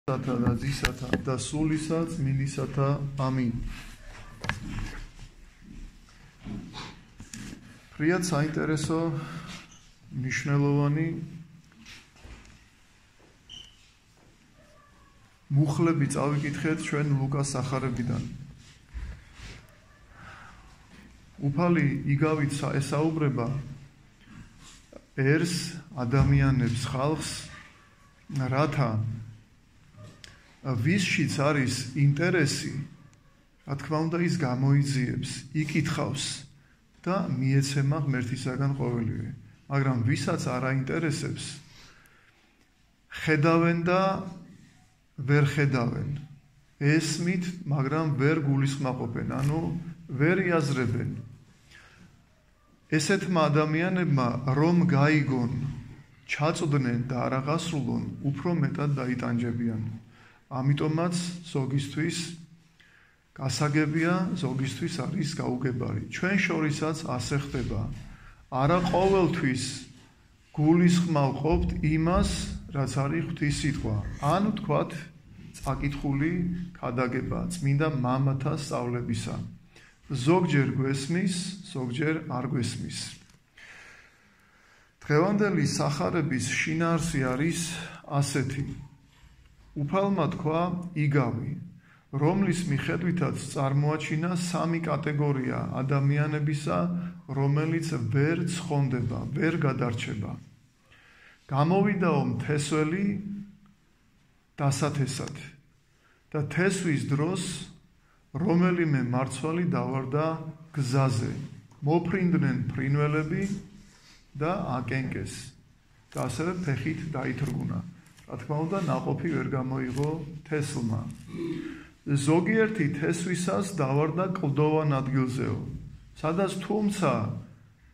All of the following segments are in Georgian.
და ძისათა და სულისა წმინდისათა ამინ. ფრიად საინტერესო მნიშვნელოვანი მუხლები წავიკითხეთ ჩვენ ლუკას სახარებიდან. უფალი იგავით ესაუბრება ერს ადამიანებს ხალხს რათა ვისშიც არის ინტერესი, რა თქმა უნდა ის გამოიძიებს, იკითხავს და მიეცემა ღმერთისაგან ყოველივე. მაგრამ ვისაც არ აინტერესებს, ხედავენ და ვერ ხედავენ. ესმით, მაგრამ ვერ გულისხმაყოფენ, ანუ ვერ იაზრებენ. ესეთმა ადამიანებმა რომ გაიგონ, ჩაწვდნენ და არ აღასრულონ, უფრო მეტად დაიტანჯებიან. ამიტომაც ზოგისთვის გასაგებია, ზოგისთვის არის გაუგებარი. ჩვენ შორისაც ასე ხდება. არა ყოველთვის გულისხმავ იმას, რაც არის ღვთის სიტყვა. ან თქვათ, წაკითხული ქადაგება წმინდა მამათა სწავლებისა. ზოგჯერ გვესმის, ზოგჯერ არ გვესმის. დღევანდელი სახარების შინაარსი არის ასეთი. უფალმა თქვა იგავი, რომლის მიხედვითაც წარმოაჩინა სამი კატეგორია ადამიანებისა, რომელიც ვერ ცხონდება, ვერ გადარჩება. გამოვიდაო მთესველი დასათესად და თესვის დროს რომელიმე მარცვალი დავარდა გზაზე. მოფრინდნენ ფრინველები და აკენკეს და ასევე ფეხით დაითრგუნა. რა თქმა უნდა, ნაყოფი ვერ გამოიღო თესლმა. ზოგიერთი თესვისას დავარდა კლდოვან ადგილზეო, სადაც თუმცა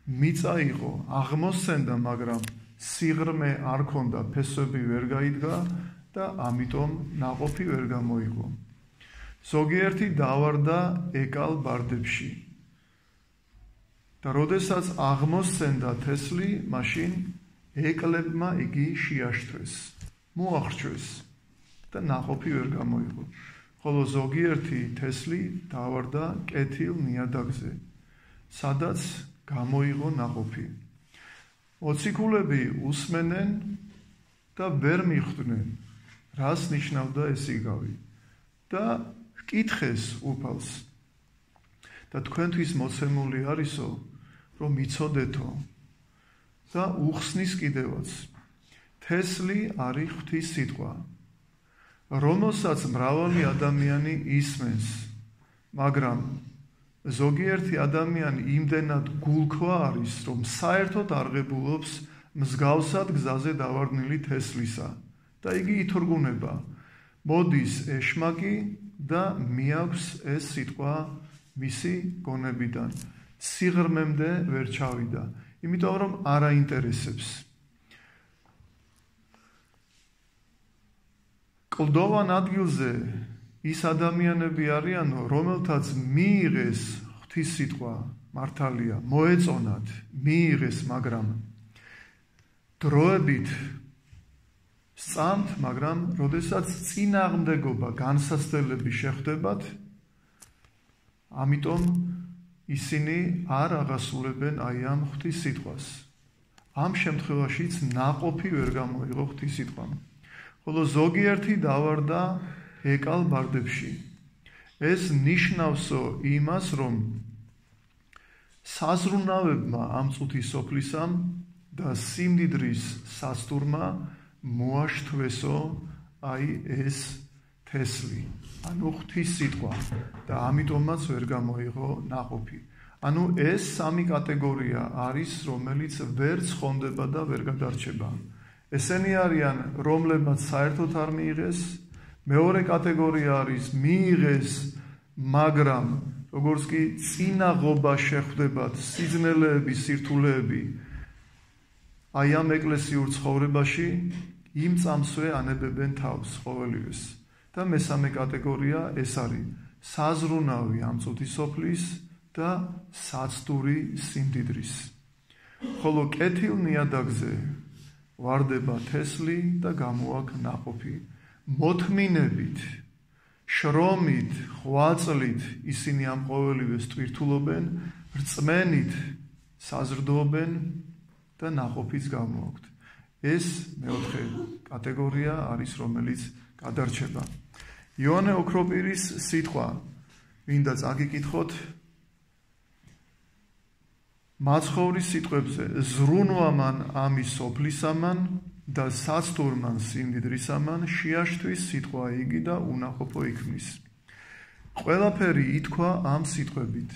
მიწა იყო, აღმოსცენდა, მაგრამ სიღრმე არ ქონდა, ფესვები ვერ გაიდგა და ამიტომ ნაყოფი ვერ გამოიღო. ზოგიერთი დავარდა ეკალ ბარდებში. და როდესაც აღმოსცენდა თესლი, მაშინ ეკლებმა იგი შეაშთრეს, მოახრჩვეს და ნაყოფი ვერ გამოიღო. ხოლო ზოგიერთი თესლი დავარდა კეთილ ნიადაგზე, სადაც გამოიღო ნაყოფი. მოციქულები უსმენენ და ვერ მიხვდნენ, რას ნიშნავდა ეს იგავი. და კითხეს უფალს და თქვენთვის მოცემული არისო, რომ იცოდეთო და უხსნის კიდევაც. თესლი არის ღვთის სიტყვა, რომელსაც მრავალი ადამიანი ისმენს, მაგრამ ზოგიერთი ადამიანი იმდენად გულქვა არის, რომ საერთოდ არღებულობს მსგავსად გზაზე დავარდნილი თესლისა და იგი ითრგუნება. მოდის ეშმაკი და მიაქვს ეს სიტყვა მისი გონებიდან. სიღრმემდე ვერ ჩავიდა, იმიტომ რომ არ აინტერესებს. კლდოვან ადგილზე ის ადამიანები არიანო, რომელთაც მიიღეს ღვთის სიტყვა, მართალია, მოეწონათ, მიიღეს, მაგრამ დროებით სწამთ, მაგრამ როდესაც წინააღმდეგობა, განსაცდელები შეხვდებათ, ამიტომ ისინი არ აღასრულებენ აი ამ ღვთის სიტყვას. ამ შემთხვევაშიც ნაყოფი ვერ გამოიღო ღვთის სიტყვამ. ხოლო ზოგიერთი დავარდა ეკალ ბარდებში. ეს ნიშნავსო იმას, რომ საზრუნავებმა ამ წუთის სოფლისამ და სიმდიდრის სასტურმა მოაშთვესო აი ეს თესლი, ანუ ღვთის სიტყვა და ამიტომაც ვერ გამოიღო ნაყოფი. ანუ ეს სამი კატეგორია არის, რომელიც ვერ ცხონდება და ვერ გადარჩება. ესენი არიან, რომლებმაც საერთოდ არ მიიღეს. მეორე კატეგორია არის მიიღეს, მაგრამ როგორც კი წინაღობა შეხვდებათ, სიძნელეები, სირთულეები აი ამ ეკლესიურ ცხოვრებაში, იმ წამსვე ანებებენ თავს ყოველივეს. და მესამე კატეგორია ეს არის საზრუნავი ამ წუთის სოფლის და საცდური სიმდიდრის. ხოლო კეთილ ნიადაგზე ვარდება თესლი და გამოაქვს ნაყოფი. მოთმინებით, შრომით, ღვაწლით ისინი ამ ყოველივეს ტვირთულობენ, რწმენით საზრდოობენ და ნაყოფიც გამოაქვთ. ეს მეოთხე კატეგორია არის, რომელიც გადარჩება. იოანე ოქროპირის სიტყვა მინდა წაგიკითხოთ მაცხოვრის სიტყვებზე: ზრუნვამან ამის სოფლისამან და საცდურმან სიმდიდრისამან შეაშთვის სიტყვა იგი და უნაყოფო იქმნის. ყველაფერი ითქვა ამ სიტყვებით.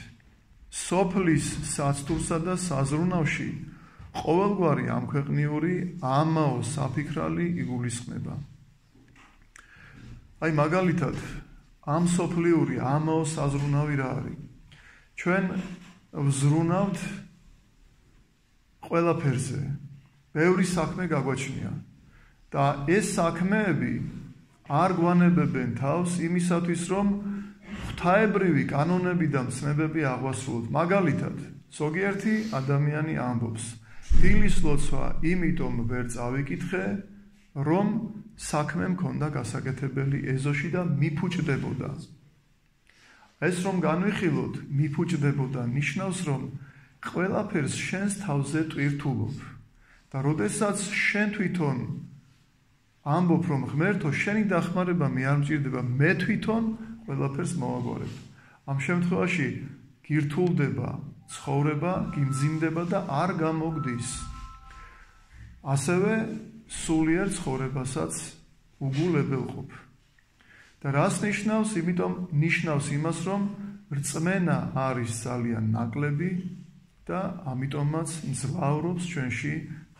სოფლის საცდურსა და საზრუნავში ყოველგვარი ამქვეყნიური ამაო საფიქრალი იგულისხმება. აი მაგალითად, ამ სოფლიური ამაო საზრუნავი რა არის? ჩვენ ვზრუნავთ ყველაფერზე. ბევრი საქმე გაგვაჩნია და ეს საქმეები არ გვანებებენ თავს იმისათვის, რომ ღვთაებრივი კანონები და მცნებები აღვასრულოთ. მაგალითად, ზოგიერთი ადამიანი ამბობს: დილის ლოცვა იმიტომ ვერ წავიკითხე, რომ საქმე მქონდა გასაკეთებელი ეზოში და მიფუჭდებოდა. ეს რომ განვიხილოთ, მიფუჭდებოდა ნიშნავს, რომ ყველაფერს შენს თავზე ტვირთულობ და როდესაც შენ თვითონ ამბობ, რომ ღმერთო, შენი დახმარება მე არ მჭირდება, მე თვითონ ყველაფერს მოვაგვარებ. ამ შემთხვევაში გირთულდება ცხოვრება, გიმძიმდება და არ გამოგდის. ასევე სულიერ ცხოვრებასაც უგულებელყოფ. და რას ნიშნავს? იმიტომ ნიშნავს იმას, რომ რწმენა არის ძალიან ნაკლები და ამიტომაც მძლავრობს ჩვენში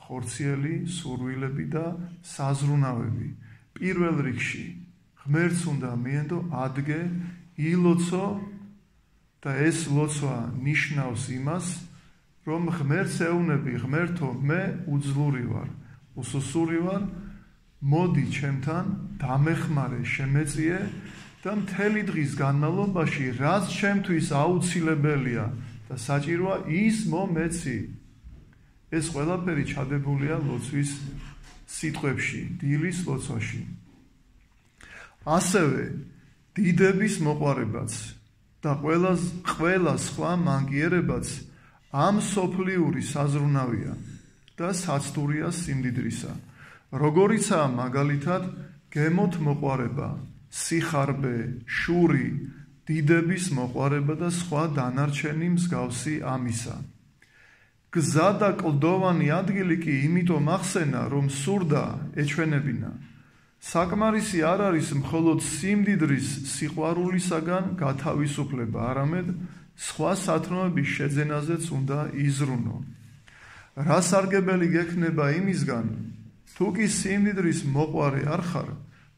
ხორციელი სურვილები და საზრუნავები. პირველ რიგში ღმერთს უნდა მიენდო ადგე, ილოცო და ეს ლოცვა ნიშნავს იმას, რომ ღმერთს ეუბნები: ღმერთო, მე უძლური ვარ, უსუსური ვარ, მოდი ჩემთან, დამეხმარე, შემეწიე და მთელი დღის განმავლობაში, რაც ჩემთვის აუცილებელია და საჭიროა, ის მომეცი. ეს ყველაფერი ჩადებულია ლოცვის სიტყვებში, დილის ლოცვაში. ასევე დიდების მოყვარებაც და ყველა სხვა მანკიერებაც ამ სოფლიური საზრუნავია და საცდურია სიმდიდრისა. როგორიცაა მაგალითად გემოთ მოყვარება, სიხარბე, შური, დიდების მოყვარება და სხვა დანარჩენი მსგავსი ამისა. გზა და კლდოვანი ადგილი კი იმიტომ ახსენა, რომ სურდა ეჩვენებინა. საკმარისი არ არის მხოლოდ სიმდიდრის სიყვარულისაგან გათავისუფლება, არამედ სხვა სათნოების შეძენაზეც უნდა იზრუნო. რა სარგებელი გექნება იმისგან, თუ კი სიმდიდრის მოყვარე არ ხარ,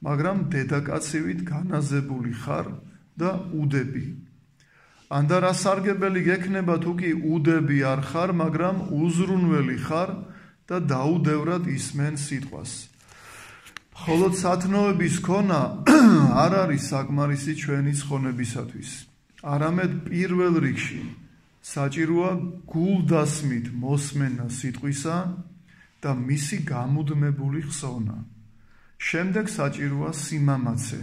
მაგრამ დედაკაცივით განაზებული ხარ და უდები. ანდა რა სარგებელი გექნება, თუ კი უდები არ ხარ, მაგრამ უზრუნველი ხარ და დაუდევრად ისმენ სიტყვას. მხოლოდ სათნოების ქონა არ არის საკმარისი ჩვენი ცხონებისათვის, არამედ პირველ რიგში საჭიროა გულდასმით მოსმენა სიტყვისა და მისი გამუდმებული ხსოვნა. შემდეგ საჭიროა სიმამაცე.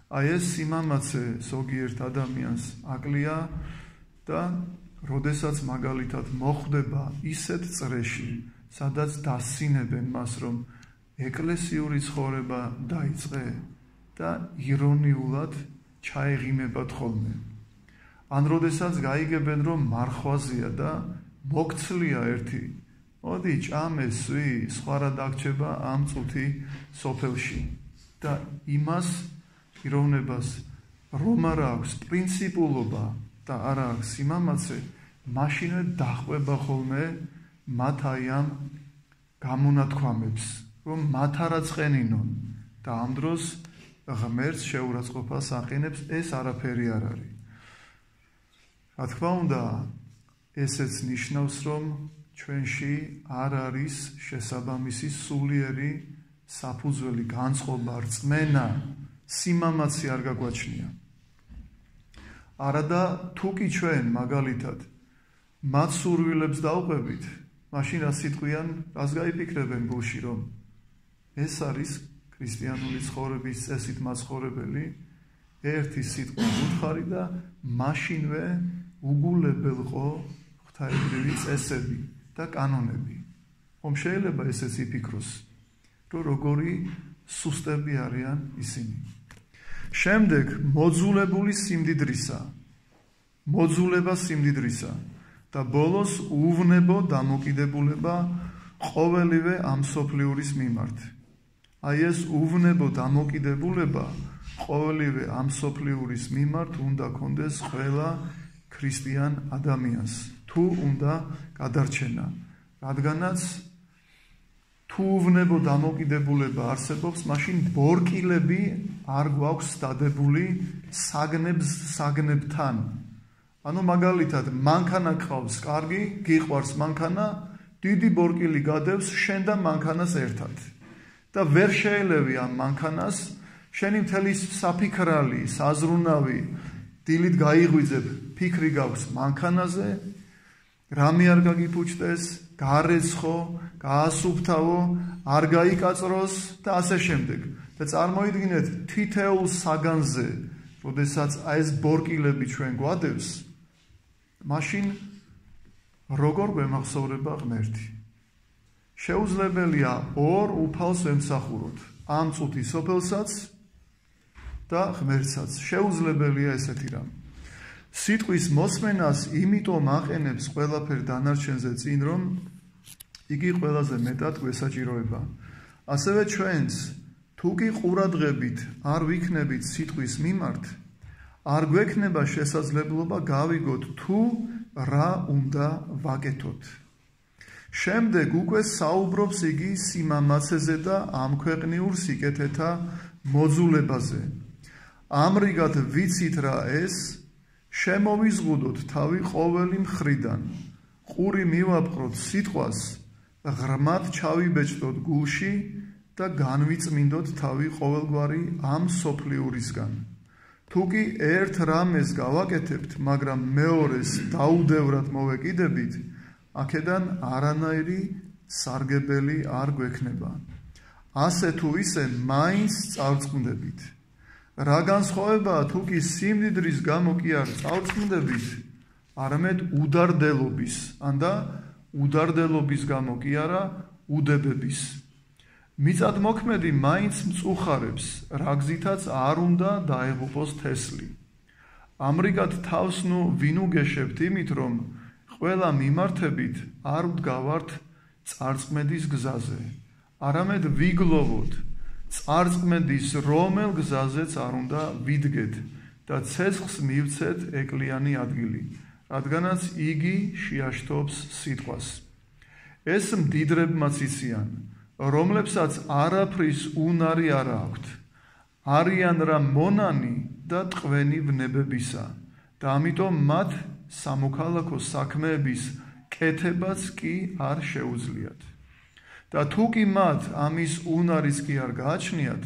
აი ეს სიმამაცე ზოგიერთ ადამიანს აკლია და როდესაც მაგალითად მოხვდება ისეთ წრეში, სადაც დასინებენ მას, რომ ეკლესიური ცხოვრება დაიწყე და ირონიულად ჩაეღიმებათ ხოლმე. ან როდესაც გაიგებენ, რომ მარხვაზია და მოგცლია ერთი, მოდი ჭამე სვი, სხვა რა დაგჭება ამ წუთი სოფელში და იმას პიროვნებას რომ არ აქვს პრინციპულობა და არ აქვს სიმამაცე, მაშინვე დახვება ხოლმე მათ აი ამ გამონათქვამებს, რომ მათ არა წყენინონ და ამ დროს ღმერთს შეურაცხყოფას აყენებს, ეს არაფერი არ არის. რა თქმა უნდა, ესეც ნიშნავს, რომ ჩვენში არ არის შესაბამისი სულიერი საფუძველი, განწყობა, რწმენა, სიმამაცე არ გაგვაჩნია. არადა თუ კი ჩვენ მაგალითად მათ სურვილებს დავყვებით, მაშინ რას იტყვიან, რას გაიფიქრებენ გულში, რომ ეს არის ქრისტიანული ცხოვრების წესით მაცხოვრებელი, ერთი სიტყვა უთხარი და მაშინვე უგულებელყო ღვთაებრივი წესები და კანონები. ხომ შეიძლება ესეც იფიქროს, რომ როგორი სუსტები არიან ისინი. შემდეგ მოძულებული სიმდიდრისა, მოძულება სიმდიდრისა და ბოლოს უვნებო დამოკიდებულება ყოველივე ამ მსოფლიურის მიმართ. აი ეს უვნებო დამოკიდებულება ყოველივე ამ მსოფლიურის მიმართ უნდა კონდეს ყველა ქრისტიან ადამიანს, თუ უნდა გადარჩენა, რადგანაც თუ უვნებო დამოკიდებულება არსებობს, მაშინ ბორკილები არ გვაქვს დადებული საგნებთან. ანუ მაგალითად, მანქანა გყავს, კარგი, გიყვარს მანქანა, დიდი ბორკილი გადევს შენ და მანქანას ერთად. და ვერ შეელევი ამ მანქანას, შენი მთელი საფიქრალი, საზრუნავი, დილით გაიღვიძებ, ფიქრი გაქვს მანქანაზე, რამე არ გაგიფუჭდეს, გარეცხო, გაასუფთავო, არ გაიკაწროს და ასე შემდეგ. და წარმოიდგინეთ თითეულ საგანზე, როდესაც ეს ბორკილები ჩვენ გვადევს, მაშინ როგორ გვემახსოვრება ღმერთი? შეუძლებელია ორ უფალს ვემსახუროთ, ამ წუთის სოფელსაც და ღმერთსაც. შეუძლებელია ესეთი რამ. სიტყვის მოსმენას იმიტომ აყენებს ყველაფერ დანარჩენზე წინ, რომ იგი ყველაზე მეტად გვესაჭიროება. ასევე ჩვენც თუ კი ყურადღებით არ ვიქნებით სიტყვის მიმართ, არ გვექნება შესაძლებლობა გავიგოთ თუ რა უნდა ვაკეთოთ. შემდეგ უკვე საუბრობს იგი სიმამაცეზე და ამქვეყნიურ სიკეთეთა მოძულებაზე. ამრიგად ვიცით რა ეს, შემოვიზღუდოთ თავი ყოველი მხრიდან, ყური მივაპყროთ სიტყვას, ღრმად ჩავიბეჭდოთ გულში და განვიწმინდოთ თავი ყოველგვარი ამ სოფლიურისგან. თუ კი ერთ რამეს გავაკეთებთ, მაგრამ მეორეს დაუდევრად მოვეკიდებით, აქედან არანაირი სარგებელი არ გვექნება. ასე თუ ისე მაინც წავწყმდებით. რა განსხვავებაა თუ კი სიმდიდრის გამო კი არ წავწყმდებით, არამედ უდარდელობის, ანდა უდარდელობის გამო კი არა, უდებების. მიწადმოქმედი მაინც მწუხარებს, რა გზითაც არ უნდა დაეღუპოს თესლი. ამრიგად თავს ნუ ვინ უგეშებთ იმით, რომ ყველა მიმართებით არ ვდგავართ წარწმედის გზაზე, არამედ ვიგლოვოთ წარწმედის რომელ გზაზეც არ უნდა ვიდგეთ და ცეცხლს მივცეთ ეკლიანი ადგილი, რადგანაც იგი შეაშთობს სიტყვას. ეს მდიდრებმაც იციან, რომლებსაც არაფრის უნარი არ აქვთ, არიან რა მონანი და ტყვენი ვნებებისა და ამიტომ მათ სამოქალაქო საქმეების კეთებაც კი არ შეუძლიათ. და თუ კი მათ ამის უნარიც კი არ გააჩნიათ,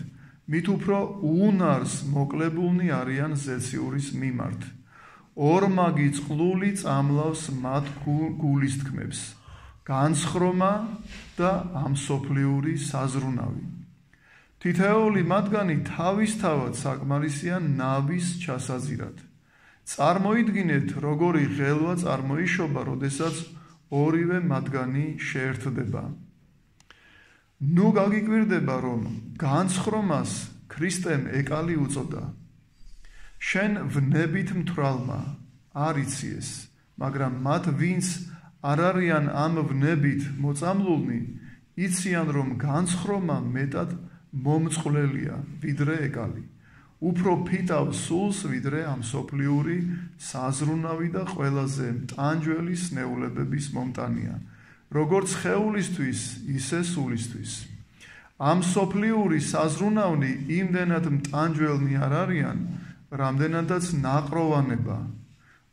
მით უფრო უნარს მოკლებულნი არიან ზეციურის მიმართ. ორმაგი წყლული წამლავს მათ გულის თქმებს, განსხრომა და ამსოფლიური საზრუნავი. თითეული მათგანი თავისთავად საკმარისია ნავის ჩასაზირად. წარმოიდგინეთ, როგორი ღელვა წარმოიშობა, როდესაც ორივე მათგანი შეერთდება. ნუ გაგიკვირდება, რომ განსხრომას ქრისტემ ეკალი უწოდა. შენ ვნებით მთვრალმა არ იციეს, მაგრამ მათ ვინც არ არიან ამ ვნებით მოწამლულნი, იციან, რომ განსხრომა მეტად მომწყვლელია, ვიდრე ეკალი. უფრო ფიტავს სულს, ვიდრე ამსოფლიური საზრუნავი და ყველაზე მტანჯველი სნეულებების მომტანია, როგორც სხეულისთვის, ისე სულისთვის. ამსოფლიური საზრუნავნი იმდენად მტანჯველნი არ არიან, რამდენადაც ნაყროვანება,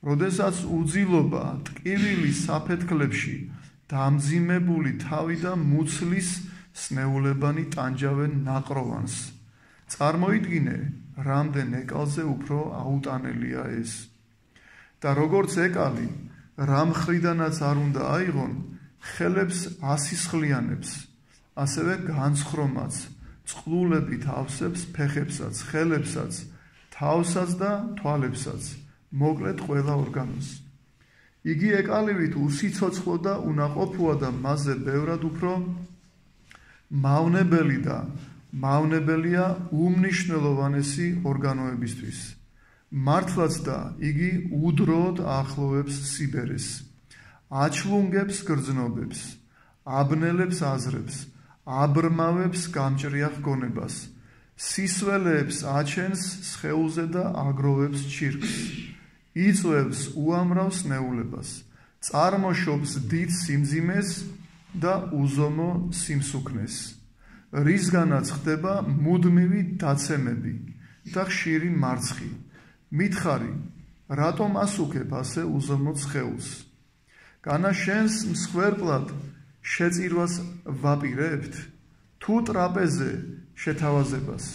როდესაც უძილობა ტკივილი საფეთქლებში დამძიმებული თავი და მუცლის სნეულებანი ტანჯავენ ნაყროვანს. წარმოიდგინე, რამდენ ეკალზე უფრო აუტანელია ეს. და როგორც ეკალი, რამ ხრიდანაც არ უნდა აიღონ, ხელებს ასისხლიანებს, ასევე განსხრომაც, წყლულებით ავსებს ფეხებსაც, ხელებსაც, თავსაც და თვალებსაც, მოკლედ ყველა ორგანოს. იგი ეკალივით უსიცოცხლო და უნაყოფოა და მასზე ბევრად უფრო მავნებელი და მავნებელია უმნიშვნელოვანესი ორგანოებისთვის. მართლაც და იგი უდროოდ ახლოვებს სიბერეს, აჩლუნგებს გრძნობებს, აბნელებს აზრებს, აბრმავებს გამჭრიახ გონებას, სისველეებს აჩენს სხეულზე და აგროვებს ჩირკს, იწვევს უამრავს ნეულებას, წარმოშობს დიდ სიმძიმეს და უზომო სიმსუქნეს, რისგანაც ხდება მუდმივი დაცემები და ხშირი მარცხი. მითხარი, რატომ ასუქებ ასე უზომო სხეულს? განა შენს მსხვერპლად შეწირვას ვაპირებთ, თუ ტრაპეზე შეთავაზებას.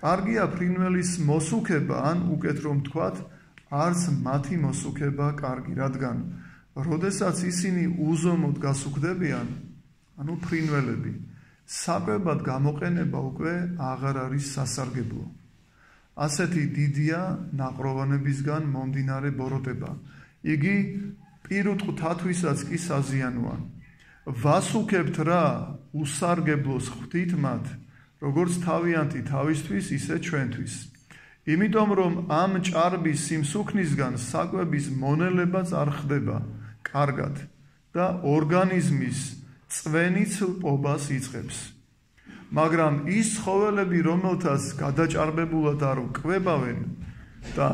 კარგია ფრინველის მოსუქება, ან უკეთ რომ თქვათ, არც მათი მოსუქება კარგი, რადგან როდესაც ისინი უზომოდ გასუქდებიან, ანუ ფრინველები, საკვებად გამოყენება უკვე აღარ არის სასარგებლო. ასეთი დიდია ნაყროვანებისგან მომდინარე ბოროტება. იგი პირუტყვთათვისაც კი საზიანოა. ვასუქებთ რა უსარგებლოს ხვდით მათ, როგორც თავიანთი თავისთვის, ისე ჩვენთვის. იმიტომ რომ ამ ჭარბის სიმსუქნისგან საკვების მონელებაც არ ხდება კარგად და ორგანიზმის წვენიცლ-პობას იწყებს. მაგრამ ის ცხოველები, რომელთაც გადაჭარბებულად არ კვებავენ და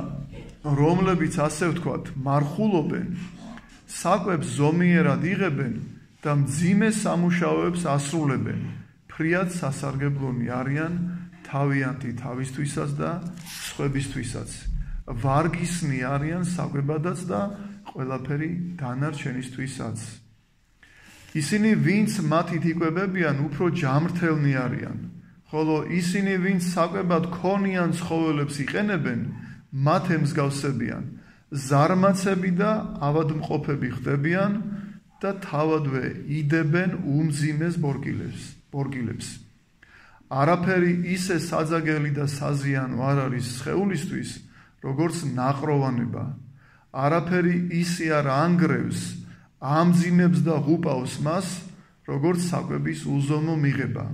რომლებიც ასე ვთქვათ, მარხულობენ, საკვებს ზომიერად იღებენ და მძიმე სამუშაოებს ასრულებენ, ფრიად სასარგებლონი არიან თავიანთი თავისთვისაც და სხვებისთვისაც. ვარგისნი არიან საკვებადაც და ყველაფერი დანარჩენისთვისაც. ისინი, ვინც მათით იკვებებიან, უფრო ჯამრთელნი არიან, ხოლო ისინი, ვინც საკვებად ქონიან ცხოველებს იყენებენ, მათ ემსგავსებიან, ზარმაცები და ავადმყოფები ხდებიან და თავადვე იდებენ უმძიმეს ბორგილებს. არაფერი ისე საძაგელი და საზიანო არ არის სხეულისთვის, როგორც ნაყროვანება. არაფერი ისე არ ანგრევს, ამძიმებს და ღუპავს მას, როგორც საკვების უზომო მიღება.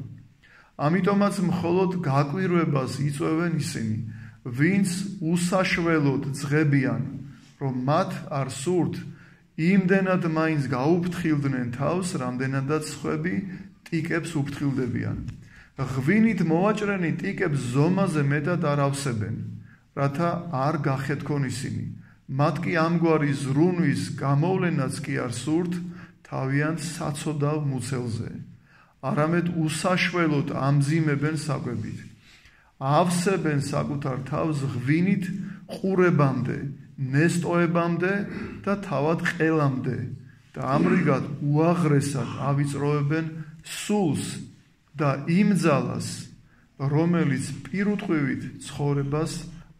ამიტომაც მხოლოდ გაკვირვებას იწვევენ ისინი, ვინც უსაშველოდ ძღებიან, რომ მათ არ სურთ, იმდენად მაინც გაუფრთხილდნენ თავს, რამდენადაც სხვები ტიკებს უფრთხილდებიან. ღვინით მოვაჭრენი ტიკებს ზომაზე მეტად არ ავსებენ, რათა არ გახეთქონ ისინი. მათ კი ამგვარი ზრუნვის გამოვლენაც კი არ სურთ თავიანთ საცოდავ მუცელზე, არამედ უსაშველოდ ამძიმებენ საკვებით. ავსებენ საკუთარ თავს ღვინით ყურებამდე, ნესტოებამდე და თავად ყელამდე და ამრიგად უაღრესად ავიწროებენ სულს და იმ ძალას, რომელიც პირუტყვივით ცხოვრებას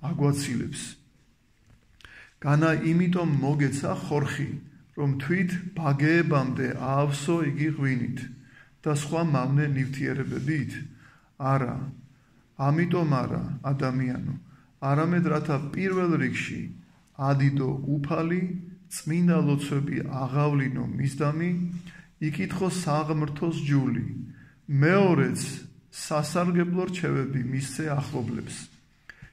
აგვაცილებს. განა იმიტომ მოგეცა ხორხი, რომ თვით ბაგეებამდე აავსო იგი ღვინით და სხვა მავნე ნივთიერებებით? არა, ამიტომ არა, ადამიანო, არამედ რათა პირველ რიგში ადიდო უფალი, წმინდა ლოცვები აღავლინო მისდამი, იკითხო საღმრთოს ჯული, მეორეც სასარგებლო რჩევები მისცე ახლობლებს.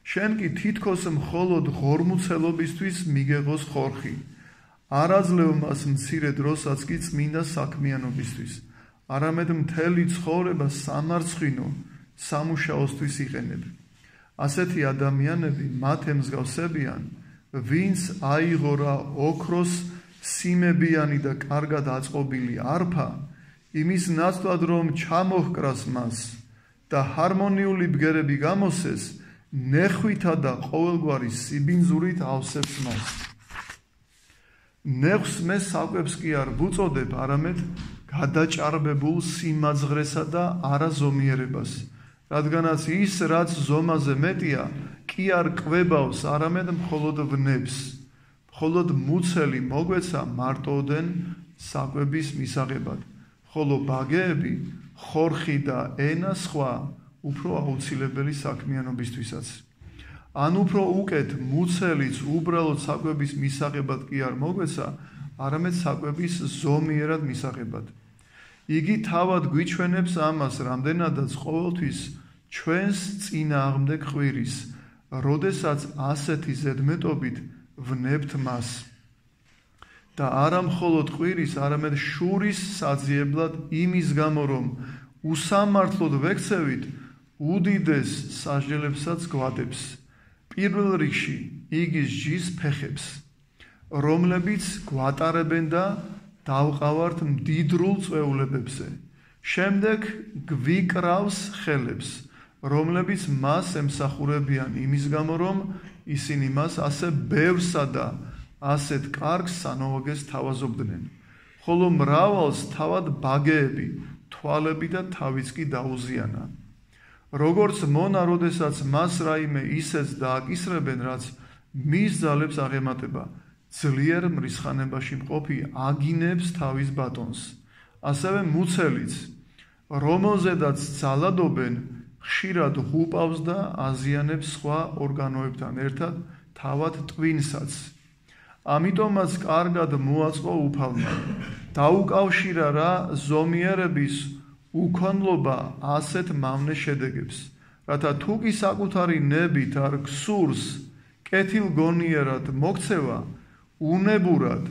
შენ კი თითქოს მხოლოდ ღორმუცელობისთვის მიგეღოს ხორხი, არაძლევ მას მცირე დროსაც კი წმინდა საქმიანობისთვის, არამედ მთელი ცხოვრება სამარცხინო სამუშაოსთვის იყენებ. ასეთი ადამიანები მათ ემსგავსებიან, ვინც აიღო რა ოქროს სიმებიანი და კარგად აწყობილი არფა, იმის ნაცვლად რომ ჩამოჰკრას მას და ჰარმონიული ბგერები გამოსცეს, ნეხვითა და ყოველგვარი სიბინძურით ავსებს მას. ნეხვს მე საკვებს კი არ ვუწოდებ, არამედ გადაჭარბებულ სიმაძღრესა და არაზომიერებას, რადგანაც ის, რაც ზომაზე მეტია, კი არ კვებავს, არამედ მხოლოდ ვნებს. მხოლოდ მუცელი მოგვეცა მარტოოდენ საკვების მისაღებად, ხოლო ბაგეები, ხორხი და ენა სხვა უფრო აუცილებელი საქმიანობისთვისაც. ან უფრო უკეთ მუცელიც უბრალოდ საკვების მისაღებად კი არ მოგვეცა, არამედ საკვების ზომიერად მისაღებად. იგი თავად გვიჩვენებს ამას, რამდენადაც ყოველთვის ჩვენს წინააღმდეგ ყვირის, როდესაც ასეთი ზედმეტობით ვნებთ მას. და არა მხოლოდ ყვირის, არამედ შურის საძიებლად იმის გამო, რომ უსამართლოდ ვექცევით, უდიდეს სასჯელებსაც გვადებს. პირველ რიგში იგის ჯის ფეხებს, რომლებიც გვატარებენ და დავყავართ მდიდრულ წვეულებებზე. შემდეგ გვიკრავს ხელებს, რომლებიც მას ემსახურებიან იმის გამო, რომ ისინი მას ასე ბევრსა და ასეთ კარგ სანოვაგეს თავაზობდნენ, ხოლო მრავალს თავად ბაგეები, თვალები და თავიც კი დაუზიანა. როგორც მონა, როდესაც მას რაიმე ისეც დააკისრებენ, რაც მის ძალებს აღემატება, ძლიერ მრისხანებაში მყოფი აგინებს თავის ბატონს. ასევე მუცელიც, რომელზედაც ძალადობენ, ხშირად ღუპავს და აზიანებს სხვა ორგანოებთან ერთად თავად ტვინსაც. ამიტომაც კარგად მოაწყო უფალმა, დაუკავშირა რა ზომიერების უქონლობა ასეთ მავნე შედეგებს, რათა თუ კი საკუთარი ნებით არ გსურს კეთილგონიერად მოქცევა, უნებურად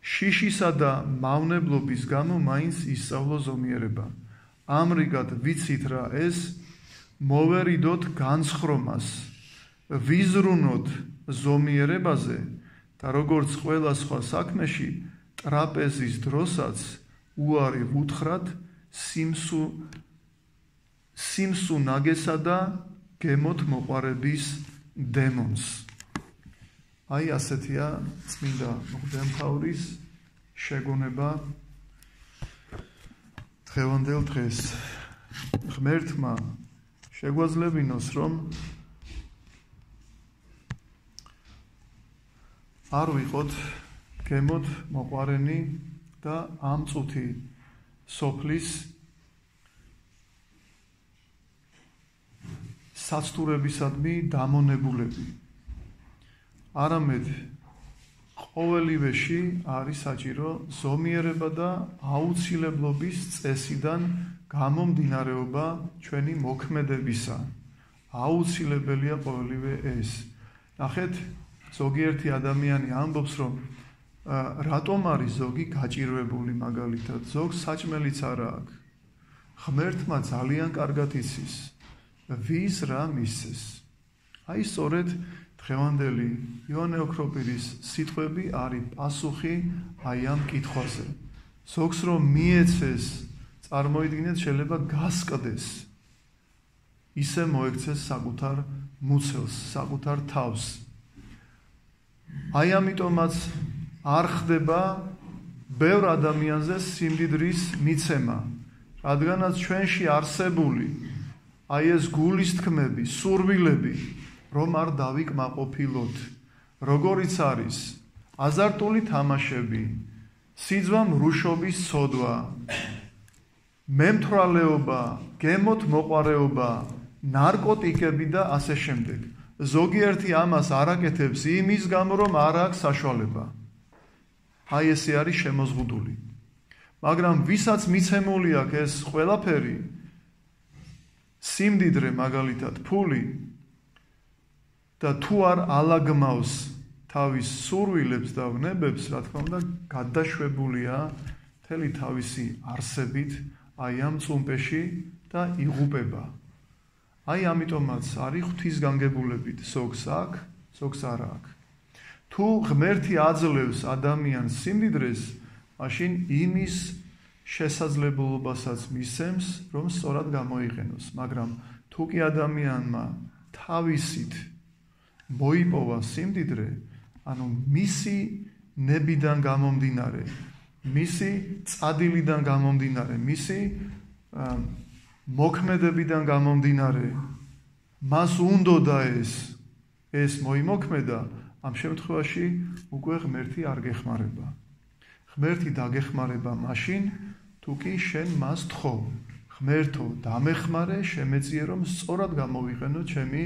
შიშისა და მავნებლობის გამო მაინც ისწავლო ზომიერება. ამრიგად ვიცით რა ეს მოვერიდოთ განცხრომას, ვიზრუნოთ ზომიერებაზე და როგორც ყველა სხვა საქმეში, ტრაპეზის დროსაც უარი ვუთხრათ სიმსუნაგესა და გემოთ მოყვარების დემონს. აი ასეთია წმინდა მღვდელმთავრის შეგონება დღევანდელ დღეს. ღმერთმა შეგვაძლებინოს, რომ არ ვიყოთ გემოთ მოყვარენი და ამ წუთი სოფლის საცდურებისადმი დამონებულები. არამედ ყოველივეში არის საჭირო ზომიერება და აუცილებლობის წესიდან გამომდინარეობა ჩვენი მოქმედებისა. აუცილებელია ყოველივე ეს. ნახეთ, ზოგიერთი ადამიანი ამბობს, რომ რატომ არის ზოგი გაჭირვებული, მაგალითად, ზოგს საჭმელიც არა აქვს. ღმერთმა ძალიან კარგად იცის, ვის რა მისცეს. აი სწორედ დღევანდელი იოანე ოქროპირის სიტყვები არის პასუხი აი ამ კითხვაზე. ზოგს რომ მიეცეს, წარმოიდგინეთ, შეიძლება გასკდეს, ისე მოექცეს საკუთარ მუცელს, საკუთარ თავს. აი ამიტომაც არ ხდება ბევრ ადამიანზე სიმდიდრის მიცემა, რადგანაც ჩვენში არსებული აი ეს გულის თქმები, სურვილები, რომ არ დავიკმაყოფილოთ, როგორიც არის აზარტული თამაშები, სიძვა-მრუშობის ცოდვა, მემთვრალეობა, გემოთ მოყვარეობა, ნარკოტიკები და ასე შემდეგ. ზოგიერთი ამას არ აკეთებს იმის გამო, რომ არ აქვს საშუალება. აი ესე არის შემოზღუდული. მაგრამ ვისაც მიცემული აქვს ეს ყველაფერი, სიმდიდრე მაგალითად, ფული, და თუ არ ალაგმავს თავის სურვილებს და ვნებებს, რა თქმა უნდა, გადაშვებულია მთელი თავისი არსებით აი ამ წუმპეში და იღუპება. აი ამიტომაც არის ღვთისგანგებულებით, ზოგს აქვს, ზოგს არ აქვს. თუ ღმერთი აძლევს ადამიანს სიმდიდრეს, მაშინ იმის შესაძლებლობასაც მისცემს, რომ სწორად გამოიყენოს. მაგრამ თუ კი ადამიანმა თავისით მოიპოვა სიმდიდრე, ანუ მისი ნებიდან გამომდინარე, მისი წადილიდან გამომდინარე, მისი მოქმედებიდან გამომდინარე, მას უნდოდა ეს მოიმოქმედა, ამ შემთხვევაში უკვე ღმერთი არ გეხმარება. ღმერთი დაგეხმარება მაშინ, თუ კი შენ მას თხოვ. ღმერთო, დამეხმარე, შემეწიე, რომ სწორად გამოვიყენო ჩემი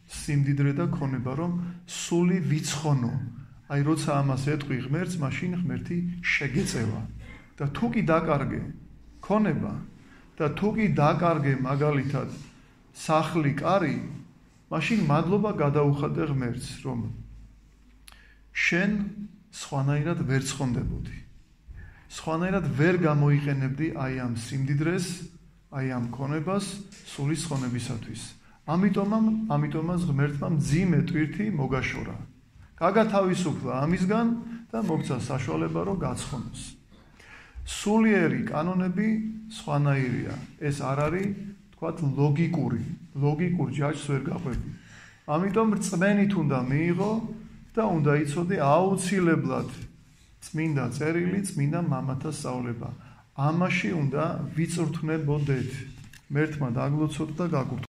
სიმდიდრე და ქონება, რომ სული ვიცხონო. აი, როცა ამას ეტყვი ღმერთს, მაშინ ღმერთი შეგეწევა. და თუ კი დაკარგე ქონება და თუ კი დაკარგე მაგალითად სახლი, კარი, მაშინ მადლობა გადაუხადე ღმერთს, რომ შენ სხვანაირად ვერ ცხონდებოდი. სხვანაირად ვერ გამოიყენებდი აი ამ სიმდიდრეს, აი ამ ქონებას სულის ცხონებისათვის. ამიტომაც ღმერთმა მძიმე ტვირთი მოგაშორა. გაგათავისუფლა ამისგან და მოგცა საშუალება, რომ გაცხონოს. სულიერი კანონები სხვანაირია. ეს არ არის, თქვათ, ლოგიკურ ჯაჭვს ვერ გაყვები. ამიტომ რწმენით უნდა მიიღო და უნდა იცოდე აუცილებლად წმინდა წერილი, წმინდა მამათა სწავლება. ამაში უნდა ვიწვრთნებოდეთ. ღმერთმა დაგლოცოთ და გაგურთოთ.